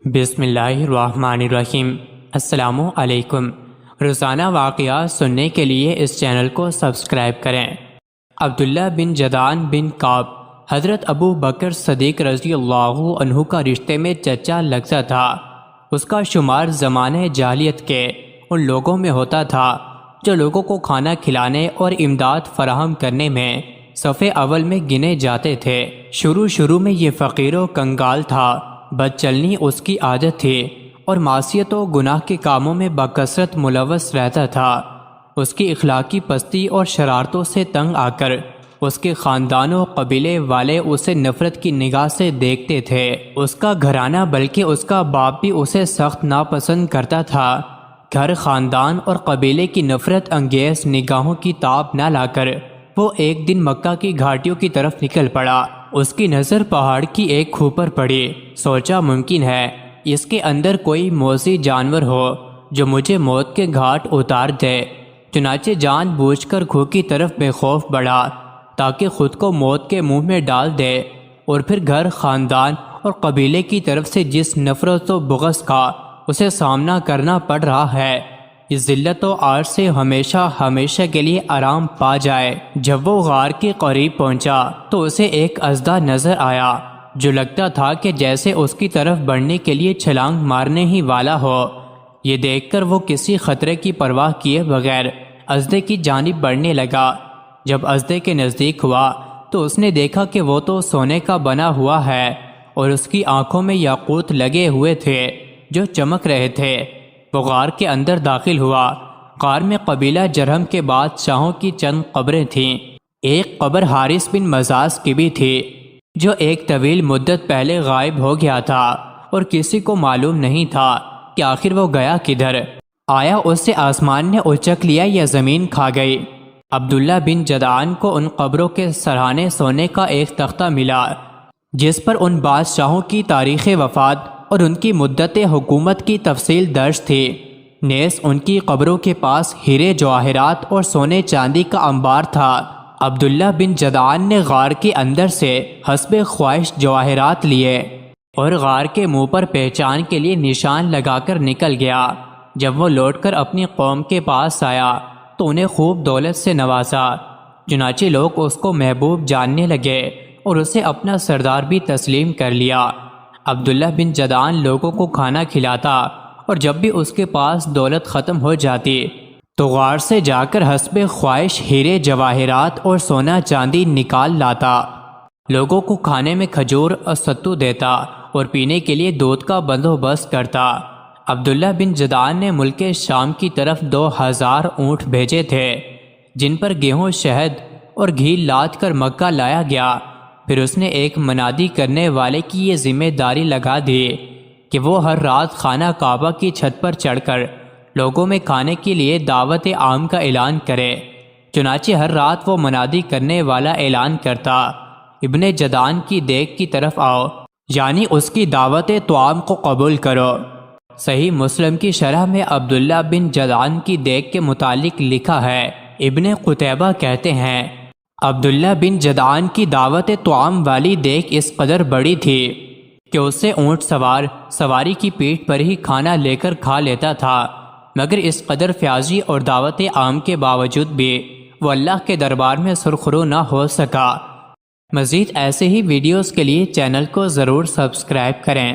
بسم اللہ الرحمن الرحیم۔ السلام علیکم۔ روزانہ واقعات سننے کے لیے اس چینل کو سبسکرائب کریں۔ عبداللہ بن جدعان بن کعب حضرت ابو بکر صدیق رضی اللہ عنہ کا رشتے میں چچا لگتا تھا۔ اس کا شمار زمانے جاہلیت کے ان لوگوں میں ہوتا تھا جو لوگوں کو کھانا کھلانے اور امداد فراہم کرنے میں صف اول میں گنے جاتے تھے۔ شروع میں یہ فقیر و کنگال تھا، بد چلنی اس کی عادت تھی اور معصیت و گناہ کے کاموں میں بکثرت ملوث رہتا تھا۔ اس کی اخلاقی پستی اور شرارتوں سے تنگ آ کر اس کے خاندان و قبیلے والے اسے نفرت کی نگاہ سے دیکھتے تھے۔ اس کا گھرانہ بلکہ اس کا باپ بھی اسے سخت ناپسند کرتا تھا۔ گھر، خاندان اور قبیلے کی نفرت انگیز نگاہوں کی تاب نہ لا کر وہ ایک دن مکہ کی گھاٹیوں کی طرف نکل پڑا۔ اس کی نظر پہاڑ کی ایک کھو پر پڑی۔ سوچا ممکن ہے اس کے اندر کوئی موذی جانور ہو جو مجھے موت کے گھاٹ اتار دے۔ چنانچہ جان بوجھ کر کھو کی طرف بے خوف بڑھا تاکہ خود کو موت کے منہ میں ڈال دے، اور پھر گھر، خاندان اور قبیلے کی طرف سے جس نفرت و بغض کا اسے سامنا کرنا پڑ رہا ہے، اس ذلت و عار سے ہمیشہ کے لیے آرام پا جائے۔ جب وہ غار کے قریب پہنچا تو اسے ایک اژدہا نظر آیا جو لگتا تھا کہ جیسے اس کی طرف بڑھنے کے لیے چھلانگ مارنے ہی والا ہو۔ یہ دیکھ کر وہ کسی خطرے کی پرواہ کیے بغیر اژدھے کی جانب بڑھنے لگا۔ جب اژدھے کے نزدیک ہوا تو اس نے دیکھا کہ وہ تو سونے کا بنا ہوا ہے اور اس کی آنکھوں میں یاقوت لگے ہوئے تھے جو چمک رہے تھے۔ وہ غار کے اندر داخل ہوا۔ غار میں قبیلہ جرہم کے بادشاہوں کی چند قبریں تھیں۔ ایک قبر حارث بن مزاز کی بھی تھی جو ایک طویل مدت پہلے غائب ہو گیا تھا اور کسی کو معلوم نہیں تھا کہ آخر وہ گیا کدھر۔ آیا اس سے آسمان نے اچک لیا یا زمین کھا گئی؟ عبداللہ بن جدعان کو ان قبروں کے سرہانے سونے کا ایک تختہ ملا جس پر ان بادشاہوں کی تاریخ وفات اور ان کی مدت حکومت کی تفصیل درج تھی۔ نیز ان کی قبروں کے پاس ہیرے، جواہرات اور سونے چاندی کا انبار تھا۔ عبداللہ بن جدعان نے غار کے اندر سے حسب خواہش جواہرات لیے اور غار کے منہ پر پہچان کے لیے نشان لگا کر نکل گیا۔ جب وہ لوٹ کر اپنی قوم کے پاس آیا تو انہیں خوب دولت سے نوازا۔ چنانچہ لوگ اس کو محبوب جاننے لگے اور اسے اپنا سردار بھی تسلیم کر لیا۔ عبداللہ بن جدعان لوگوں کو کھانا کھلاتا اور جب بھی اس کے پاس دولت ختم ہو جاتی تو غار سے جا کر حسب خواہش ہیرے، جواہرات اور سونا چاندی نکال لاتا۔ لوگوں کو کھانے میں کھجور اور ستو دیتا اور پینے کے لیے دودھ کا بندوبست کرتا۔ عبداللہ بن جدعان نے ملک شام کی طرف 2000 اونٹ بھیجے تھے جن پر گیہوں، شہد اور گھی لاد کر مکہ لایا گیا۔ پھر اس نے ایک منادی کرنے والے کی یہ ذمہ داری لگا دی کہ وہ ہر رات خانہ کعبہ کی چھت پر چڑھ کر لوگوں میں کھانے کے لیے دعوت عام کا اعلان کرے۔ چنانچہ ہر رات وہ منادی کرنے والا اعلان کرتا، ابن جدعان کی دیگ کی طرف آؤ، یعنی اس کی دعوت طعام کو قبول کرو۔ صحیح مسلم کی شرح میں عبداللہ بن جدعان کی دیگ کے متعلق لکھا ہے۔ ابن قتیبہ کہتے ہیں عبداللہ بن جدعان کی دعوت طعام والی دیگ اس قدر بڑی تھی کہ اس سے اونٹ سوار سواری کی پیٹھ پر ہی کھانا لے کر کھا لیتا تھا، مگر اس قدر فیاضی اور دعوت عام کے باوجود بھی وہ اللہ کے دربار میں سرخرو نہ ہو سکا۔ مزید ایسے ہی ویڈیوز کے لیے چینل کو ضرور سبسکرائب کریں۔